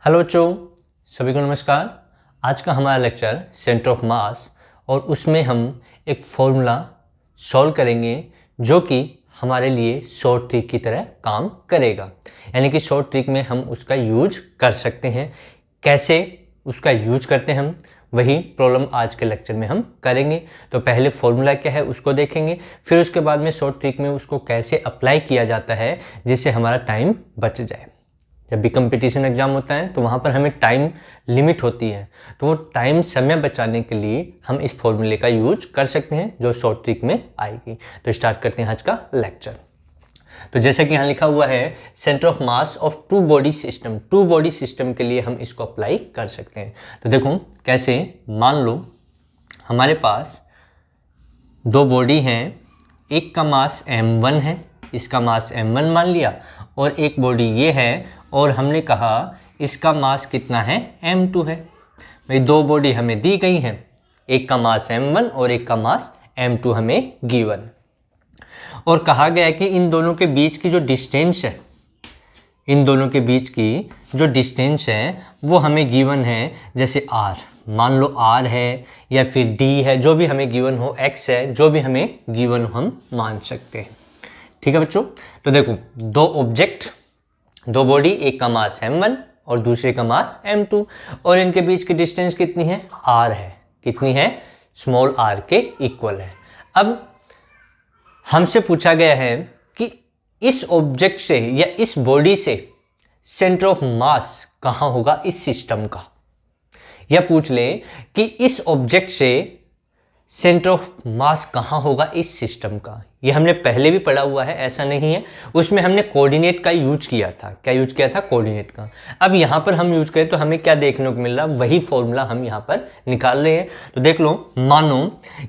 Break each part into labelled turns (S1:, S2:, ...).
S1: Hello बच्चों, सभी को नमस्कार। आज का हमारा लेक्चर सेंटर ऑफ मास और उसमें हम एक फॉर्मूला सॉल्व करेंगे जो कि हमारे लिए शॉर्ट ट्रिक की तरह काम करेगा। यानी कि शॉर्ट ट्रिक में हम उसका यूज कर सकते हैं। कैसे उसका यूज करते हैं हम, वही प्रॉब्लम आज के लेक्चर में हम करेंगे। तो पहले फॉर्मूला क्या है उसको देखेंगे, फिर उसके बाद में शॉर्ट ट्रिक में उसको कैसे अप्लाई किया जाता है जिससे हमारा टाइम बच जाए। जब भी कंपटीशन एग्जाम होता है तो वहाँ पर हमें टाइम लिमिट होती है, तो वो टाइम समय बचाने के लिए हम इस फॉर्मूले का यूज कर सकते हैं जो शॉर्ट ट्रिक में आएगी। तो स्टार्ट करते हैं आज का लेक्चर। तो जैसे कि यहाँ लिखा हुआ है centre of mass of two body system. Two body system के लिए हम इसको अप्लाई कर सकते हैं। तो देखो कैसे, मान लो हमारे पास दो बॉडी हैं, एक का मास m1 है, इसका मास m1 मान लिया, और एक बॉडी ये है और हमने कहा इसका मास कितना है, m2 है। भाई दो बॉडी हमें दी गई हैं, एक का मास m1 और एक का मास m2 हमें गिवन, और कहा गया है कि इन दोनों के बीच की जो डिस्टेंस है, इन दोनों के बीच की जो डिस्टेंस है वो हमें गिवन है। जैसे r, मान लो r है या फिर d है, जो भी हमें गिवन हो, x है, जो भी हमें गिवन हो हम मान सकते हैं। ठीक है बच्चों। तो देखो दो ऑब्जेक्ट, दो बॉडी, एक का मास m1 और दूसरे का मास m2, और इनके बीच की डिस्टेंस कितनी है, r है। कितनी है, स्मॉल r के इक्वल है। अब हमसे पूछा गया है कि इस ऑब्जेक्ट से या इस बॉडी से सेंटर ऑफ मास कहां होगा इस सिस्टम का, या पूछ ले कि इस ऑब्जेक्ट से सेंटर ऑफ मास कहां होगा इस सिस्टम का। ये हमने पहले भी पढ़ा हुआ है, ऐसा नहीं है। उसमें हमने कोऑर्डिनेट का यूज किया था। क्या यूज किया था, कोऑर्डिनेट का। अब यहां पर हम यूज करें तो हमें क्या देखने को मिल रहा, वही फॉर्मूला हम यहां पर निकाल रहे हैं। तो देख लो, मानो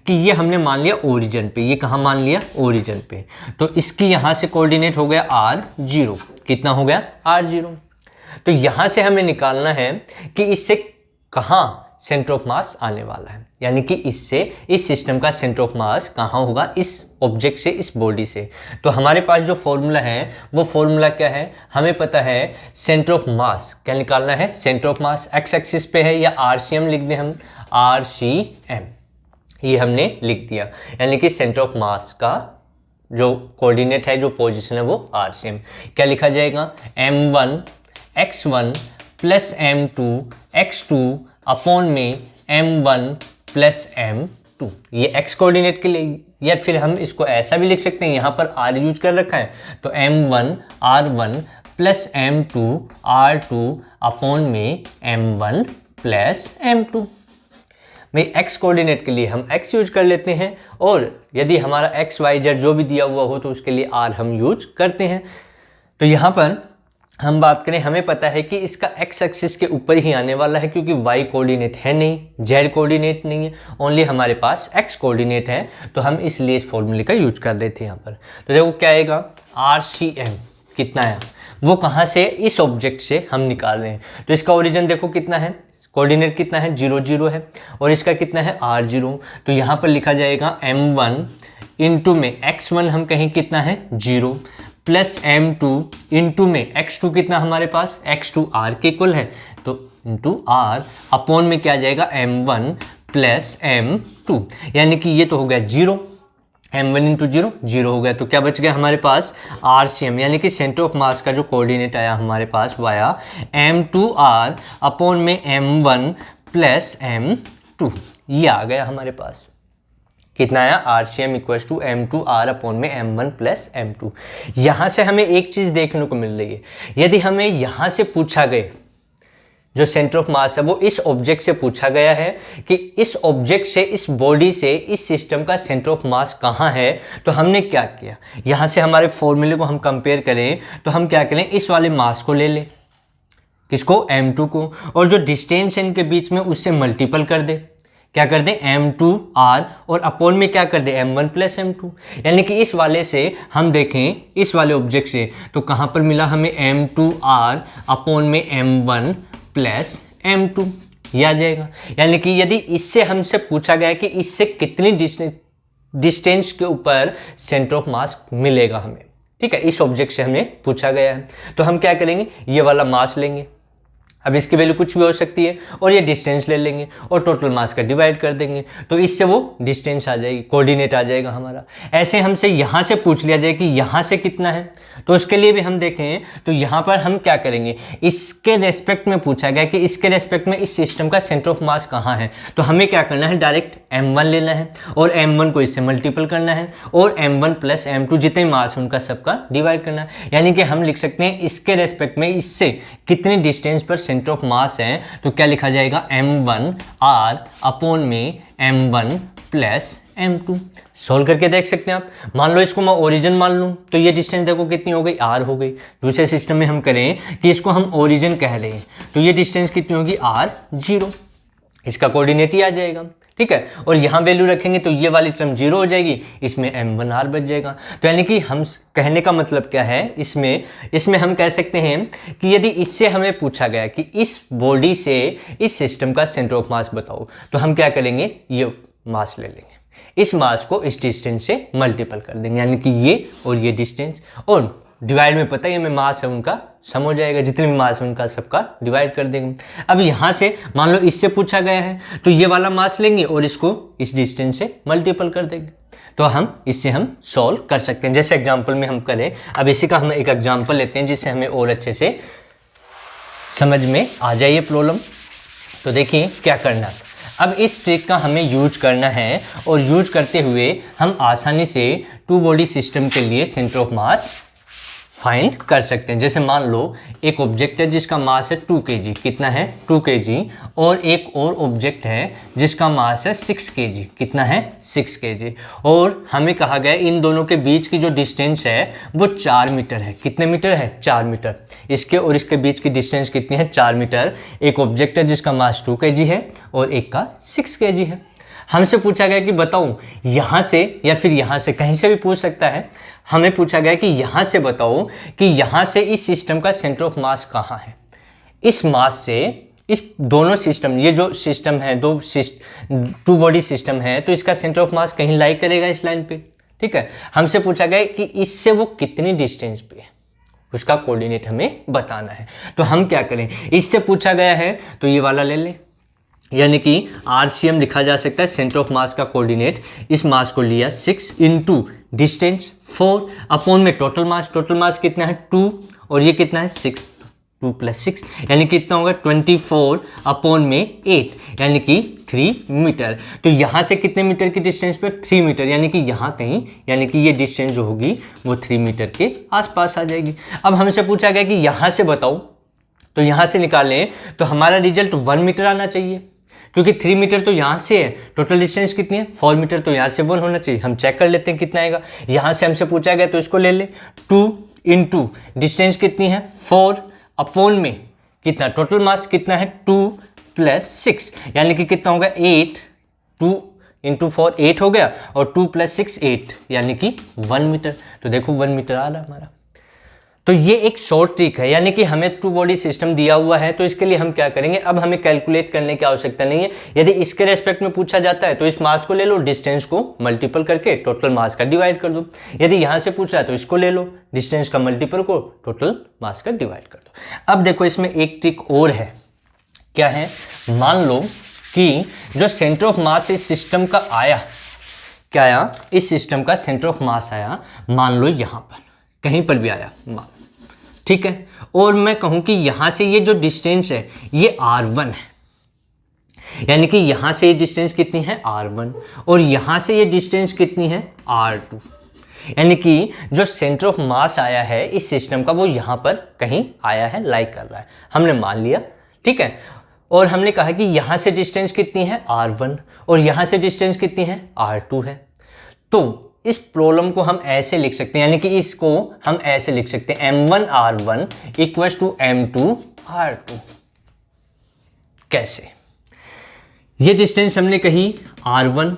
S1: कि ये हमने मान लिया ओरिजिन पे, ये कहां मान लिया, ओरिजिन पे। तो इसकी यहां से कोऑर्डिनेट हो गया r0। कितना हो गया, r0। तो यहां से हमें निकालना है कि इससे कहां सेंटर ऑफ मास आने वाला है, यानी कि इससे इस सिस्टम का सेंटर ऑफ मास कहां होगा, इस ऑब्जेक्ट से, इस बॉडी से। तो हमारे पास जो फॉर्मूला है वो फॉर्मूला क्या है, हमें पता है सेंटर ऑफ मास क्या निकालना है। Centre of mass x axis पे है, या RCM लिख दें हम, RCM ये हमने लिख दिया। यानी कि सेंटर ऑफ मास का जो कोऑर्डिनेट है, जो पोजिशन है, वो RCM। क्या लिखा जाएगा, m1 x1 plus m2 x2 upon में m1 प्लस m2, ये x कोऑर्डिनेट के लिए। या फिर हम इसको ऐसा भी लिख सकते हैं, यहाँ पर r यूज कर रखा है, तो m1 r1 plus m2 r2 upon में m1 प्लस m2। भाई x कोऑर्डिनेट के लिए हम x यूज कर लेते हैं, और यदि हमारा x y z जो भी दिया हुआ हो तो उसके लिए r हम यूज करते हैं। तो यहाँ पर हम बात करें, हमें पता है कि इसका x एक्सिस के ऊपर ही आने वाला है, क्योंकि y कोऑर्डिनेट है नहीं, z कोऑर्डिनेट नहीं है, ओनली हमारे पास x कोऑर्डिनेट है। तो हम इसलिए इस फॉर्मूले का यूज कर रहे थे यहाँ पर। तो देखो क्या आएगा, RCM कितना है, वो कहाँ से, इस ऑब्जेक्ट से हम निकाल रहे हैं। तो इसका ओरिजिन देखो कितना है, कोऑर्डिनेट कितना है, 0 0 है, और इसका कितना है, r0। तो यहाँ पर लिखा जाएगा m1 इंटू में x1 हम कहें कितना है, 0, प्लस m2 इंटू में x2 कितना हमारे पास, x2 r के इक्वल है, तो इंटू r अपॉन में क्या आ जाएगा, m1 प्लस m2। यानी कि ये तो हो गया 0, m1 इंटू 0 0 हो गया। तो क्या बच गया हमारे पास, RCM, यानी कि सेंटर ऑफ मास का जो कोऑर्डिनेट आया हमारे पास वाया m2r अपॉन में m1 प्लस m2, ये आ गया हमारे पास। कितना आया, RCM equals to m2r upon में m1 प्लस m2। यहाँ से हमें एक चीज़ देखने को मिल रही है, यदि हमें यहाँ से पूछा गया जो सेंटर ऑफ मास है वो इस ऑब्जेक्ट से पूछा गया है कि इस ऑब्जेक्ट से, इस बॉडी से, इस सिस्टम का सेंटर ऑफ मास कहाँ है, तो हमने क्या किया, यहाँ से हमारे फॉर्मूले को हम कंपेयर करें तो हम क्या करें, इस वाले मास को ले लें, किसको, m2 को, और जो डिस्टेंस है इनके बीच में उससे मल्टीपल कर दे। क्या कर दें, m2r, और अपॉन में क्या कर दें, m1 प्लस m2। यानी कि इस वाले से हम देखें, इस वाले ऑब्जेक्ट से, तो कहाँ पर मिला हमें, m2r अपॉन में m1 प्लस m2, ये आ जाएगा। यानी कि यदि इससे हमसे पूछा गया कि इससे कितनी डिस्टेंस के ऊपर सेंटर ऑफ मास मिलेगा हमें, ठीक है, इस ऑब्जेक्ट से हमें पूछा गया है, तो हम क्या करेंगे, ये वाला मास लेंगे, अब इसकी वैल्यू कुछ भी हो सकती है और ये डिस्टेंस ले लेंगे और टोटल मास का डिवाइड कर देंगे, तो इससे वो डिस्टेंस आ जाएगी, कोऑर्डिनेट आ जाएगा हमारा। ऐसे हमसे यहाँ से पूछ लिया जाए कि यहाँ से कितना है, तो उसके लिए भी हम देखें तो यहाँ पर हम क्या करेंगे, इसके रेस्पेक्ट में पूछा गया कि इसके रेस्पेक्ट में इस सिस्टम का सेंटर ऑफ मास कहाँ है, तो हमें क्या करना है, डायरेक्ट m1 लेना है और m1 को इससे मल्टीपल करना है और m1 प्लस m2 जितने मास उनका सबका डिवाइड करना है। यानी कि हम लिख सकते हैं इसके रेस्पेक्ट में इससे कितनी डिस्टेंस पर सेंटर ऑफ मास है, तो क्या लिखा जाएगा, m1 r अपॉन में m1 प्लस m2। सोल्व करके देख सकते हैं आप। मान लो इसको मैं ओरिजिन मान लूँ तो ये डिस्टेंस देखो कितनी हो गई, r हो गई। दूसरे सिस्टम में हम करें कि इसको हम ओरिजिन कह रहे हैं तो ये डिस्टेंस कितनी होगी, r0, इसका कोऑर्डिनेट ही आ जाएगा, ठीक है। और यहाँ वैल्यू रखेंगे तो ये वाली टर्म 0 हो जाएगी, इसमें m1r बच जाएगा। तो यानी कि हम कहने का मतलब क्या है, इसमें हम कह सकते हैं कि यदि इससे हमें पूछा गया कि इस बॉडी से इस सिस्टम का सेंटर ऑफ मास बताओ, तो हम क्या करेंगे, ये मास ले लेंगे, इस मास को इस डिस्टेंस से मल्टीपल कर देंगे, यानी कि ये और ये डिस्टेंस, और डिवाइड में पता ही हमें मास है उनका सम हो जाएगा, जितने भी मास है उनका सबका डिवाइड कर देंगे। अब यहाँ से मान लो इससे पूछा गया है तो ये वाला मास लेंगे और इसको इस डिस्टेंस से मल्टीपल कर देंगे, तो हम इससे हम सॉल्व कर सकते हैं। जैसे एग्जांपल में हम करें, अब इसी का हम एक एग्जांपल लेते हैं जिससे हमें और अच्छे से समझ में आ जाए ये प्रॉब्लम। तो देखिए क्या करना है, अब इस ट्रिक का हमें यूज करना है और यूज करते हुए हम आसानी से टू बॉडी सिस्टम के लिए सेंटर ऑफ मास फाइंड कर सकते हैं। जैसे मान लो एक ऑब्जेक्ट है जिसका मास है 2 kg, कितना है 2 kg, और एक और ऑब्जेक्ट है जिसका मास है 6 kg, कितना है 6 kg, और हमें कहा गया इन दोनों के बीच की जो डिस्टेंस है वो 4 मीटर है। कितने मीटर है, 4 मीटर। इसके और इसके बीच की डिस्टेंस कितनी है, 4 मीटर। एक ऑब्जेक्ट है जिसका मास 2 kg है और एक का 6 kg है। हमसे पूछा गया कि बताओ यहाँ से या फिर यहाँ से, कहीं से भी पूछ सकता है। हमें पूछा गया कि यहाँ से बताओ कि यहाँ से इस सिस्टम का सेंटर ऑफ मास कहाँ है। इस मास से इस दोनों सिस्टम, ये जो सिस्टम है टू बॉडी सिस्टम है, तो इसका सेंटर ऑफ मास कहीं लाई करेगा इस लाइन पे, ठीक है। हमसे पूछा गया कि इससे वो कितनी डिस्टेंस पे है, उसका कोऑर्डिनेट हमें बताना है। तो हम क्या करें, इससे पूछा गया है तो ये वाला ले लें, यानी कि RCM लिखा जा सकता है सेंटर ऑफ मास का कोऑर्डिनेट। इस मास को लिया 6 इंटू डिस्टेंस 4 अपॉन में टोटल मास कितना है 2 और ये कितना है 6, 2 + 6 यानी कितना होगा 24 अपॉन में 8 यानी कि 3 मीटर। तो यहाँ से कितने मीटर की डिस्टेंस पर 3 मीटर, यानी कि यहाँ कहीं, यानी कि ये डिस्टेंस जो होगी वो 3 मीटर के आसपास आ जाएगी। अब हमसे पूछा गया कि यहाँ से बताओ, तो यहाँ से निकालें तो हमारा रिजल्ट 1 मीटर आना चाहिए, क्योंकि 3 मीटर तो यहाँ से है। टोटल डिस्टेंस कितनी है 4 मीटर, तो यहाँ से 1 होना चाहिए। हम चेक कर लेते हैं कितना आएगा। यहाँ से हमसे पूछा गया तो इसको ले ले, 2 इंटू डिस्टेंस कितनी है 4 अपॉन में कितना, टोटल मास कितना है 2 + 6 यानी कि कितना होगा 8, 2 इंटू 4 8 हो गया और 2 + 6 8 यानी कि 1 मीटर। तो देखो 1 मीटर आ रहा है हमारा। तो ये एक शॉर्ट ट्रिक है, यानी कि हमें टू बॉडी सिस्टम दिया हुआ है तो इसके लिए हम क्या करेंगे, अब हमें कैलकुलेट करने की आवश्यकता नहीं है। यदि इसके रेस्पेक्ट में पूछा जाता है तो इस मास को ले लो, डिस्टेंस को मल्टीपल करके टोटल मास का डिवाइड कर दो। यदि यहाँ से पूछ रहा है तो इसको ले लो, डिस्टेंस का मल्टीपल को टोटल मास का डिवाइड कर दो। अब देखो इसमें एक ट्रिक और है, क्या है, मान लो कि जो सेंटर ऑफ मास इस सिस्टम का आया, क्या आया, इस सिस्टम का सेंटर ऑफ मास आया, मान लो यहाँ पर कहीं पर भी आया मान, ठीक है, और मैं कहूं कि यहां से ये जो डिस्टेंस है ये R1 है, यानी कि यहां से ये डिस्टेंस कितनी है R1 और यहां से ये डिस्टेंस कितनी है R2, यानी कि जो सेंटर ऑफ मास आया है इस सिस्टम का वो यहां पर कहीं आया है, लाई कर रहा है, हमने मान लिया, ठीक है। और हमने कहा कि यहां से डिस्टेंस कितनी है R1 और यहां से डिस्टेंस कितनी है R2 है। तो इस प्रॉब्लम को हम ऐसे लिख सकते हैं, यानी कि इसको हम ऐसे लिख सकते हैं m1 R1 = m2 R2। कैसे, ये डिस्टेंस हमने कही R1,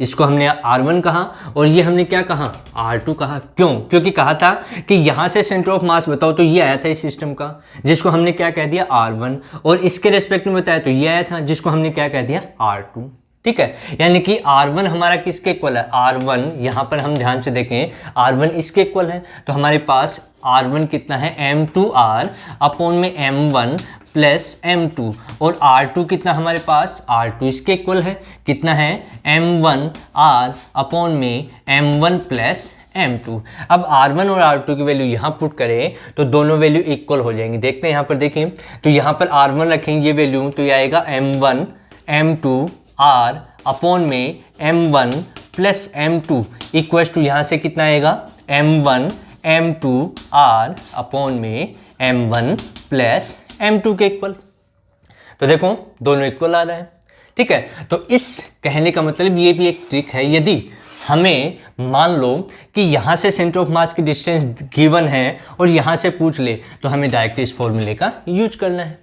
S1: इसको हमने R1 कहा और ये हमने क्या कहा R2 कहा। क्यों, क्योंकि कहा था कि यहां से सेंटर ऑफ मास बताओ, तो ये आया था इस सिस्टम का जिसको हमने क्या कह दिया R1, और इसके रेस्पेक्ट में बताया तो ये आया था जिसको हमने क्या कह दिया R2, ठीक है। यानी कि R1 हमारा किसके इक्वल है, R1 यहाँ पर हम ध्यान से देखें R1 इसके इक्वल है, तो हमारे पास R1 कितना है m2r अपॉन में m1 प्लस m2 और R2 कितना हमारे पास R2 इसके इक्वल है कितना है m1r अपॉन में m1 प्लस m2। अब R1 और R2 की वैल्यू यहाँ पुट करें तो दोनों वैल्यू इक्वल हो जाएंगी। देखते हैं यहाँ पर देखिए तो यहाँ पर R1 रखेंगे ये वैल्यू तो ये आएगा m1 m2 r अपॉन में m1 plus m2 equals to यहाँ से कितना आएगा m1 m2 r अपॉन में m1 प्लस m2 के इक्वल। तो देखो दोनों इक्वल आ रहा है। ठीक है, तो इस कहने का मतलब ये भी एक ट्रिक है। यदि हमें मान लो कि यहाँ से सेंटर ऑफ मास की डिस्टेंस गिवन है और यहाँ से पूछ ले तो हमें डायरेक्ट इस फॉर्मूले का यूज करना है।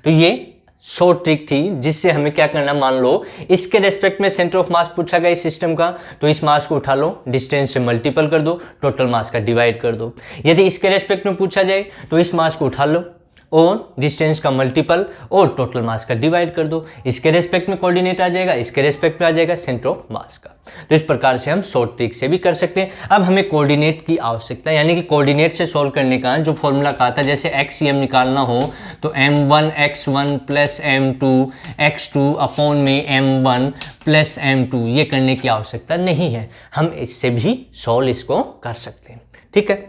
S1: तो ये शॉर्ट ट्रिक थी जिससे हमें क्या करना, मान लो इसके रेस्पेक्ट में सेंटर ऑफ मास पूछा गया इस सिस्टम का तो इस मास को उठा लो, डिस्टेंस से मल्टीपल कर दो, टोटल मास का डिवाइड कर दो। यदि इसके रेस्पेक्ट में पूछा जाए तो इस मास को उठा लो और डिस्टेंस का मल्टीपल और टोटल मास का डिवाइड कर दो। इसके रेस्पेक्ट में कोऑर्डिनेट आ जाएगा, इसके रेस्पेक्ट में आ जाएगा सेंटर ऑफ मास का। तो इस प्रकार से हम शॉर्ट ट्रिक से भी कर सकते हैं। अब हमें कोऑर्डिनेट की आवश्यकता है, यानी कि कोऑर्डिनेट से सॉल्व करने का जो फॉर्मूला कहा था, जैसे एक्स निकालना हो तो m1 x1 plus m2 x2 upon में m1 प्लस m2 ये करने की आवश्यकता नहीं है, हम इससे भी सॉल्व इसको कर सकते हैं। ठीक है,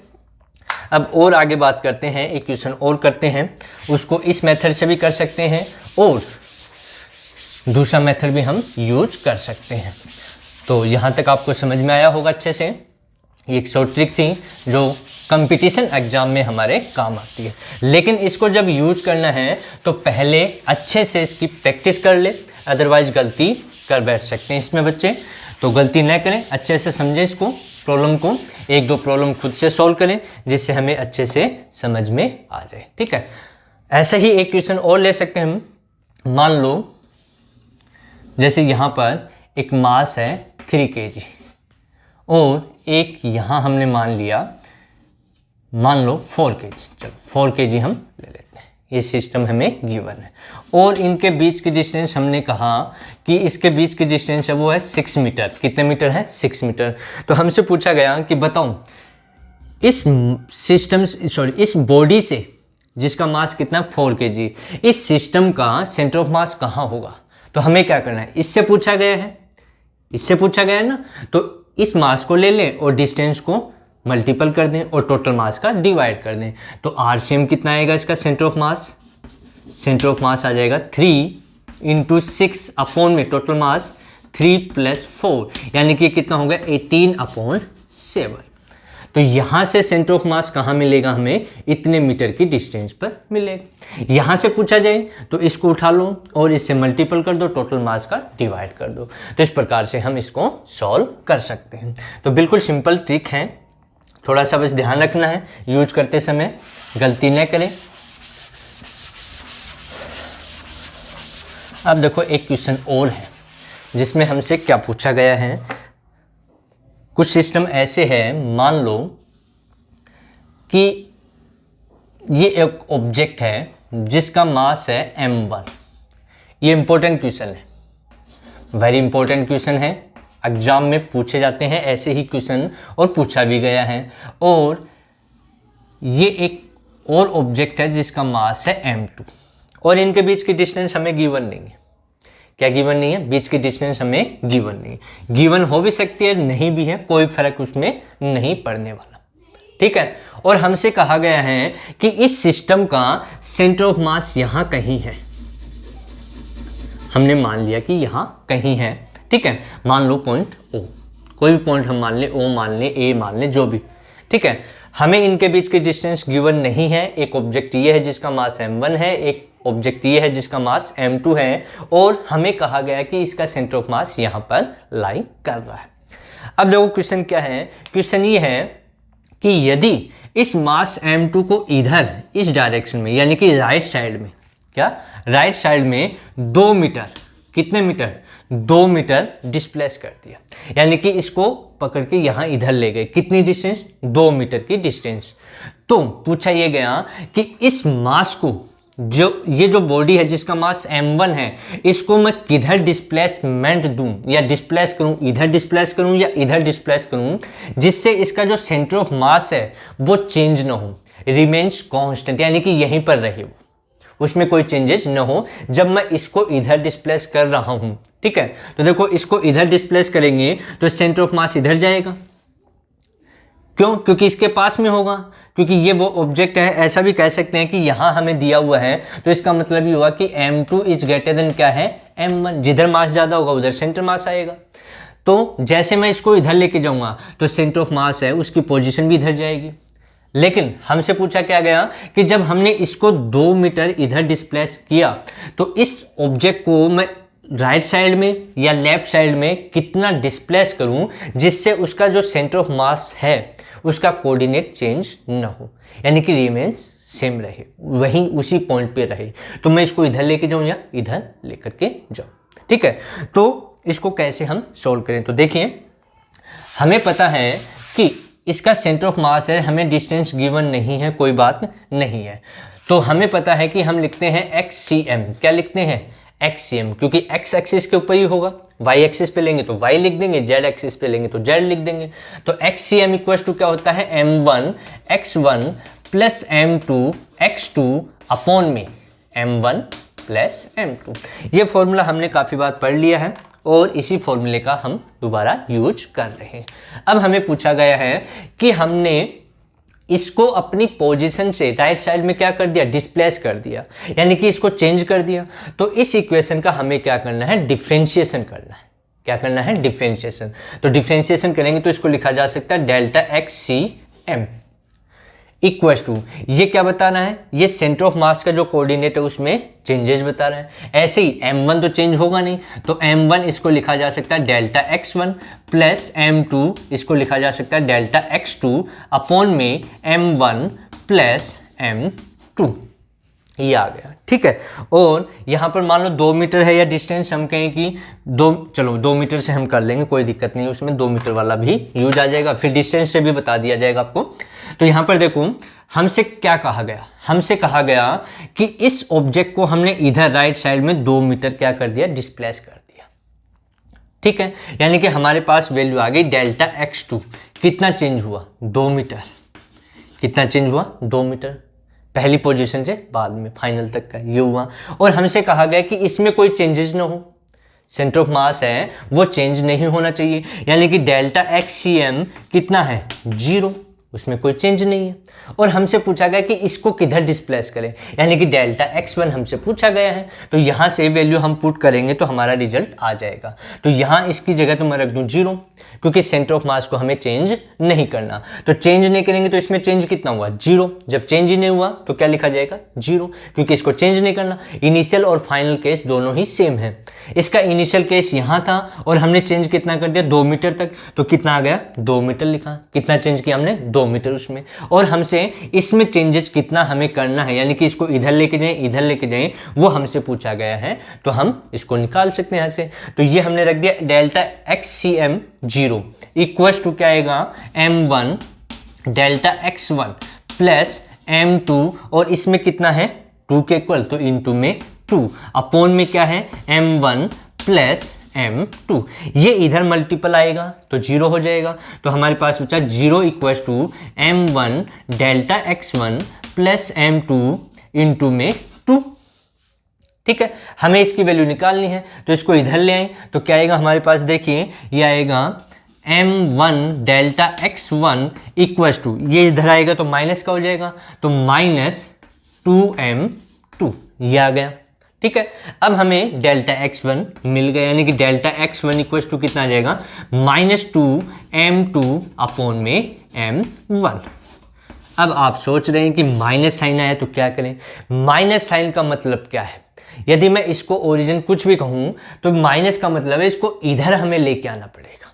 S1: अब और आगे बात करते हैं, एक क्वेश्चन और करते हैं, उसको इस मेथड से भी कर सकते हैं और दूसरा मेथड भी हम यूज कर सकते हैं। तो यहाँ तक आपको समझ में आया होगा अच्छे से। ये एक शॉर्ट ट्रिक थी जो कंपटीशन एग्जाम में हमारे काम आती है, लेकिन इसको जब यूज करना है तो पहले अच्छे से इसकी प्रैक्टिस कर ले, अदरवाइज गलती कर बैठ सकते हैं इसमें बच्चे। तो गलती न करें, अच्छे से समझें इसको, प्रॉब्लम को, एक दो प्रॉब्लम खुद से सॉल्व करें जिससे हमें अच्छे से समझ में आ जाए। ठीक है, ऐसा ही एक क्वेश्चन और ले सकते हैं हम। मान लो जैसे यहाँ पर एक मास है 3 kg और एक यहाँ हमने मान लिया, मान लो 4 kg। चलो 4 kg हम ले लेते हैं, ये सिस्टम हमें गिवन है और इनके बीच की डिस्टेंस हमने कहा कि इसके बीच की डिस्टेंस है वो है 6 मीटर। कितने मीटर है? 6 मीटर। तो हमसे पूछा गया कि बताओ इस सिस्टम इस बॉडी से जिसका मास कितना 4 kg, इस सिस्टम का सेंटर ऑफ मास कहाँ होगा। तो हमें क्या करना है, इससे पूछा गया है, इससे पूछा गया है ना, तो इस मास को ले लें और डिस्टेंस को मल्टीपल कर दें और टोटल मास का डिवाइड कर दें। तो RCM कितना आएगा इसका centre of mass, centre of mass आ जाएगा 3 × 6 अपॉन में टोटल मास 3 + 4, यानी कि कितना हो गया 18/7। तो यहाँ से सेंटर ऑफ मास कहाँ मिलेगा, हमें इतने मीटर की डिस्टेंस पर मिलेगा। यहाँ से पूछा जाए तो इसको उठा लो और इससे मल्टीपल कर दो, टोटल मास का डिवाइड कर दो। तो इस प्रकार से हम इसको सॉल्व कर सकते हैं। तो बिल्कुल सिंपल ट्रिक है, थोड़ा सा बस ध्यान रखना है यूज करते समय, गलती न करें। अब देखो एक क्वेश्चन और है जिसमें हमसे क्या पूछा गया है। कुछ सिस्टम ऐसे है, मान लो कि ये एक ऑब्जेक्ट है जिसका मास है m1। ये इंपॉर्टेंट क्वेश्चन है, वेरी इंपॉर्टेंट क्वेश्चन है, एग्जाम में पूछे जाते हैं ऐसे ही क्वेश्चन और पूछा भी गया है। और ये एक और ऑब्जेक्ट है जिसका मास है m2 और इनके बीच की डिस्टेंस हमें गिवन नहीं है। क्या गिवन नहीं है? बीच की डिस्टेंस हमें गिवन नहीं है। गिवन हो भी सकती है, नहीं भी है, कोई फर्क उसमें नहीं पड़ने वाला। ठीक है, और हमसे कहा गया है कि इस सिस्टम का सेंटर ऑफ मास यहाँ कहीं है। हमने मान लिया कि यहाँ कहीं है। ठीक है, मान लो पॉइंट O, कोई भी पॉइंट हम मान ले, O मान ले, A मान ले, जो भी। ठीक है, हमें इनके बीच की डिस्टेंस गिवन नहीं है। एक ऑब्जेक्ट ये है जिसका मास m1 है, एक ऑब्जेक्ट ये है जिसका मास m2 है और हमें कहा गया कि इसका सेंटर ऑफ मास यहाँ पर लाई कर रहा है। अब देखो क्वेश्चन क्या है, क्वेश्चन ये है कि यदि इस मास m2 को इधर इस डायरेक्शन में, यानी कि राइट साइड में, क्या राइट साइड में 2 मीटर, कितने मीटर, 2 मीटर डिस्प्लेस कर दिया, यानी कि इसको पकड़ के यहाँ इधर ले गए। कितनी डिस्टेंस? 2 मीटर की डिस्टेंस। तो पूछा ये गया कि इस मास को जो ये जो बॉडी है जिसका मास m1 है, इसको मैं किधर डिस्प्लेसमेंट दूं या डिस्प्लेस करूं, इधर डिस्प्लेस करूं या इधर डिस्प्लेस करूं, जिससे इसका जो सेंटर ऑफ मास है वो चेंज ना हो, रिमेन्स कांस्टेंट, यानी कि यहीं पर रहे, उसमें कोई चेंजेस ना हो जब मैं इसको इधर डिस्प्लेस कर रहा हूं। ठीक है, तो देखो इसको इधर डिस्प्लेस करेंगे तो सेंटर ऑफ मास इधर जाएगा, क्यों? क्योंकि इसके पास में होगा, क्योंकि ये वो ऑब्जेक्ट है। ऐसा भी कह सकते हैं कि यहां हमें दिया हुआ है तो इसका मतलब ये हुआ कि m2 इज ग्रेटर देन क्या है, m1। जिधर मास ज्यादा होगा उधर सेंटर मास आएगा। तो जैसे मैं इसको इधर लेके जाऊंगा तो सेंटर ऑफ मास है उसकी पोजीशन भी इधर जाएगी। लेकिन हमसे पूछा क्या गया कि जब हमने इसको 2 मीटर इधर डिस्प्लेस किया तो इस ऑब्जेक्ट को मैं राइट साइड में या लेफ्ट साइड में कितना डिस्प्लेस करूं जिससे उसका जो सेंटर ऑफ मास है उसका कोऑर्डिनेट चेंज ना हो, यानी कि रिमेन्स सेम रहे, वहीं उसी पॉइंट पे रहे। तो मैं इसको इधर लेके जाऊं या इधर लेकर के जाऊं। ठीक है, तो इसको कैसे हम सॉल्व करें? तो देखिए हमें पता है कि इसका सेंटर ऑफ मास है, हमें डिस्टेंस गिवन नहीं है, कोई बात नहीं है। तो हमें पता है कि हम लिखते हैं XCM। क्या लिखते हैं? XCM, क्योंकि x एक्सिस के ऊपर ही होगा। y एक्सिस पे लेंगे तो y लिख देंगे, z एक्सिस पे लेंगे तो z लिख देंगे। तो XCM इक्वल टू क्या होता है, m1 x1 plus m2 x2 upon में m1 प्लस m2। ये फॉर्मूला हमने काफ़ी बार पढ़ लिया है और इसी फॉर्मूले का हम दोबारा यूज कर रहे हैं। अब हमें पूछा गया है कि हमने इसको अपनी पोजीशन से राइट साइड में क्या कर दिया, डिस्प्लेस कर दिया, यानी कि इसको चेंज कर दिया। तो इस इक्वेशन का हमें क्या करना है, डिफरेंशिएशन करना है। क्या करना है, डिफरेंशिएशन। तो डिफरेंशिएशन करेंगे तो इसको लिखा जा सकता है डेल्टा XCM इक्वल्स टू, ये क्या बता रहा है, ये सेंटर ऑफ मास का जो कोऑर्डिनेट है उसमें चेंजेस बता रहा है। ऐसे ही m1 तो चेंज होगा नहीं, तो m1 इसको लिखा जा सकता है डेल्टा x1 प्लस m2 इसको लिखा जा सकता है डेल्टा x2 अपॉन में m1 प्लस m2। ये आ गया। ठीक है, और यहाँ पर मान लो 2 मीटर है या डिस्टेंस, हम कहें कि 2 मीटर से हम कर लेंगे, कोई दिक्कत नहीं, उसमें 2 मीटर वाला भी यूज आ जाएगा, फिर डिस्टेंस से भी बता दिया जाएगा आपको। तो यहाँ पर देखो हमसे क्या कहा गया, हमसे कहा गया कि इस ऑब्जेक्ट को हमने इधर राइट साइड में 2 मीटर क्या कर दिया, डिस्प्लेस कर दिया। ठीक है, यानी कि हमारे पास वैल्यू आ गई डेल्टा x2। कितना चेंज हुआ, 2 मीटर। कितना चेंज हुआ, 2 मीटर, पहली पोजीशन से बाद में फाइनल तक का ये हुआ। और हमसे कहा गया कि इसमें कोई चेंजेस ना हो, सेंटर ऑफ मास है वो चेंज नहीं होना चाहिए, यानी कि डेल्टा XCM कितना है, 0, उसमें कोई चेंज नहीं है। और हमसे पूछा गया कि इसको किधर डिस्प्लेस करें, यानी कि डेल्टा x1 हमसे पूछा गया है। तो यहाँ से वैल्यू हम पुट करेंगे तो हमारा रिजल्ट आ जाएगा। तो यहाँ इसकी जगह तो मैं रख दूँ 0, क्योंकि सेंटर ऑफ मास को हमें चेंज नहीं करना। तो चेंज नहीं करेंगे तो इसमें चेंज कितना हुआ, 0। जब चेंज ही नहीं हुआ तो क्या लिखा जाएगा, 0, क्योंकि इसको चेंज नहीं करना। इनिशियल और फाइनल केस दोनों ही सेम है। इसका इनिशियल केस यहाँ था और हमने चेंज कितना कर दिया, 2 मीटर तक, तो कितना आ गया, 2 मीटर लिखा। कितना चेंज किया हमने, 2 मीटर उसमें। और हमसे इसमें चेंजेस कितना हमें करना है, यानी कि इसको इधर लेके जाएं, इधर लेके जाएं, वो हमसे पूछा गया है। तो हम इसको निकाल सकते हैं यहाँ से। तो ये हमने रख दिया डेल्टा XCM 0 इक्वल्स टू क्या आएगा, m1 delta x1 plus m2, और इसमें कितना है, 2 के इक्वल, तो इनटू में 2 अपॉन में क्या है, m1 प्लस m2। ये इधर मल्टीपल आएगा तो 0 हो जाएगा। तो हमारे पास बचा 0 equals to m1 delta x1 plus m2 into में 2। ठीक है, हमें इसकी वैल्यू निकालनी है, तो इसको इधर ले आए तो क्या आएगा हमारे पास, देखिए ये आएगा m1 delta x1 equals to, ये इधर आएगा तो माइनस का हो जाएगा, तो माइनस 2m2, ये आ गया। ठीक है, अब हमें डेल्टा x1 मिल गया, यानी कि डेल्टा x1 इक्वल्स टू कितना आ जाएगा, -2m2 अपॉन में m1। अब आप सोच रहे हैं कि माइनस साइन आया तो क्या करें। माइनस साइन का मतलब क्या है, यदि मैं इसको ओरिजिन कुछ भी कहूं तो माइनस का मतलब है इसको इधर हमें लेके आना पड़ेगा।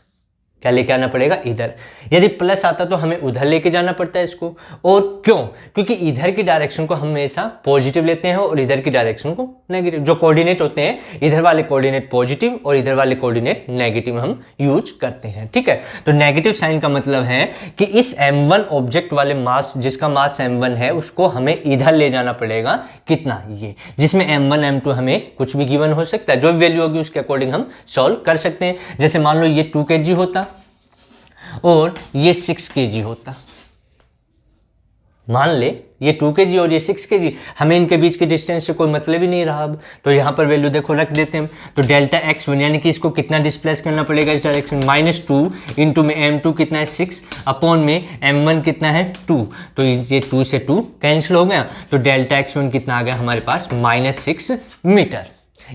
S1: क्या लेके आना पड़ेगा, इधर। यदि प्लस आता तो हमें उधर लेके जाना पड़ता है इसको। और क्यों? क्योंकि इधर की डायरेक्शन को हम हमेशा पॉजिटिव लेते हैं और इधर की डायरेक्शन को नेगेटिव। जो कोऑर्डिनेट होते हैं, इधर वाले कोऑर्डिनेट पॉजिटिव और इधर वाले कोऑर्डिनेट नेगेटिव हम यूज करते हैं, ठीक है। तो नेगेटिव साइन का मतलब है कि इस m1 ऑब्जेक्ट वाले मास, जिसका मास m1 है, उसको हमें इधर ले जाना पड़ेगा। कितना? ये, जिसमें m1 m2 हमें कुछ भी गिवन हो सकता है, जो भी वैल्यू होगी उसके अकॉर्डिंग हम सॉल्व कर सकते हैं। जैसे मान लो ये 2 kg होता और ये 6 kg होता। मान ले ये 2 kg और ये 6 kg, हमें इनके बीच के डिस्टेंस से कोई मतलब ही नहीं रहा। अब तो यहाँ पर वैल्यू देखो रख देते हैं। तो डेल्टा x1 यानी कि इसको कितना डिस्प्लेस करना पड़ेगा इस डायरेक्शन, -2 इंटू में m2 कितना है 6 अपॉन में m1 कितना है 2। तो ये 2 से 2 कैंसिल हो गया। तो डेल्टा x1 कितना आ गया हमारे पास, -6 मीटर।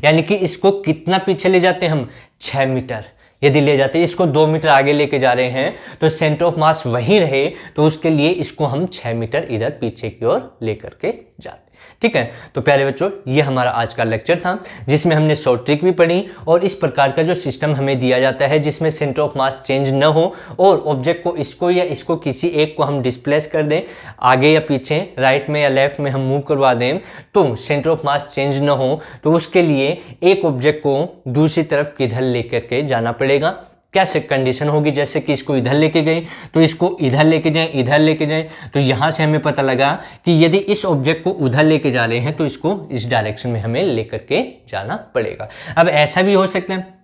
S1: यानी कि इसको कितना पीछे ले जाते हैं हम, 6 मीटर। यदि ले जाते हैं इसको 2 मीटर आगे लेके जा रहे हैं तो सेंटर ऑफ मास वहीं रहे, तो उसके लिए इसको हम 6 मीटर इधर पीछे की ओर लेकर के जाते, ठीक है। तो प्यारे बच्चों, ये हमारा आज का लेक्चर था, जिसमें हमने शॉर्ट ट्रिक भी पढ़ी और इस प्रकार का जो सिस्टम हमें दिया जाता है जिसमें सेंटर ऑफ मास चेंज न हो और ऑब्जेक्ट को इसको या इसको किसी एक को हम डिस्प्लेस कर दें, आगे या पीछे, राइट में या लेफ्ट में हम मूव करवा दें, तो सेंटर ऑफ मास चेंज न हो, तो उसके लिए एक ऑब्जेक्ट को दूसरी तरफ किधर लेकर के जाना पड़ेगा। क्या से कंडीशन होगी, जैसे कि इसको इधर लेके गए तो इसको इधर लेके जाएं, इधर लेके जाएं। तो यहाँ से हमें पता लगा कि यदि इस ऑब्जेक्ट को उधर लेके जा रहे हैं तो इसको इस डायरेक्शन में हमें लेकर के जाना पड़ेगा। अब ऐसा भी हो सकता है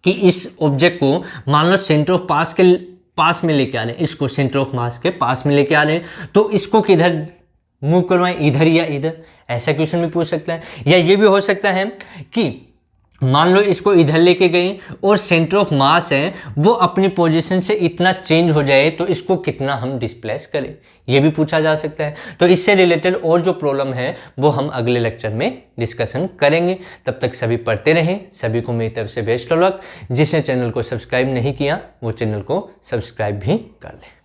S1: कि इस ऑब्जेक्ट को मान लो सेंटर ऑफ पास के पास में लेके आ रहे हैं, इसको सेंटर ऑफ मास के पास में लेके आ रहे हैं, तो इसको किधर मूव करवाएं, इधर या इधर। ऐसा क्वेश्चन भी पूछ सकता है। या ये भी हो सकता है कि मान लो इसको इधर लेके गई और सेंटर ऑफ मास है वो अपनी पोजीशन से इतना चेंज हो जाए तो इसको कितना हम डिस्प्लेस करें, ये भी पूछा जा सकता है। तो इससे रिलेटेड और जो प्रॉब्लम है वो हम अगले लेक्चर में डिस्कशन करेंगे। तब तक सभी पढ़ते रहें। सभी को मेरी तरफ से बेस्ट ऑफ लक। जिसने चैनल को सब्सक्राइब नहीं किया वो चैनल को सब्सक्राइब भी कर लें।